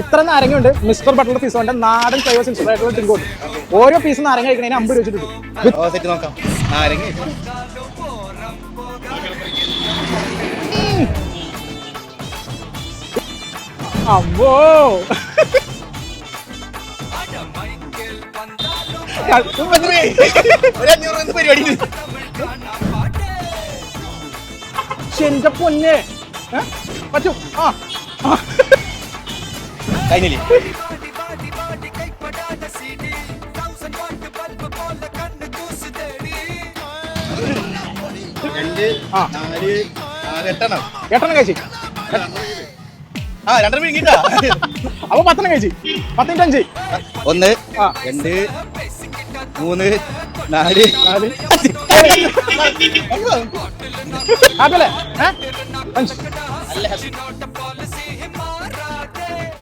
ഇത്ര നാരങ്ങയുണ്ട് mister butter ഫിസോന്റെ നാടൻ flavours inspire ആയിട്ടുള്ള ഡ്രിങ്ക് ഉണ്ട്. ഓരോ പീസ് നാരങ്ങ കഴിക്കണേന് 50 രൂപ വെച്ചിട്ട്. നോക്കാം നാരങ്ങ അമ്മോ പരിപാടി എന്റെ പൊന്നെ പറ്റും. കഴിഞ്ഞില്ലേ എട്ടെണ്ണം കഴിച്ചു. രണ്ടെണ്ണം വിഴുങ്ങിട്ടാ. അപ്പൊ 10 കഴിച്ചു. 10 × 5 1 2 3 4 ഹാപ്പി അല്ലേ?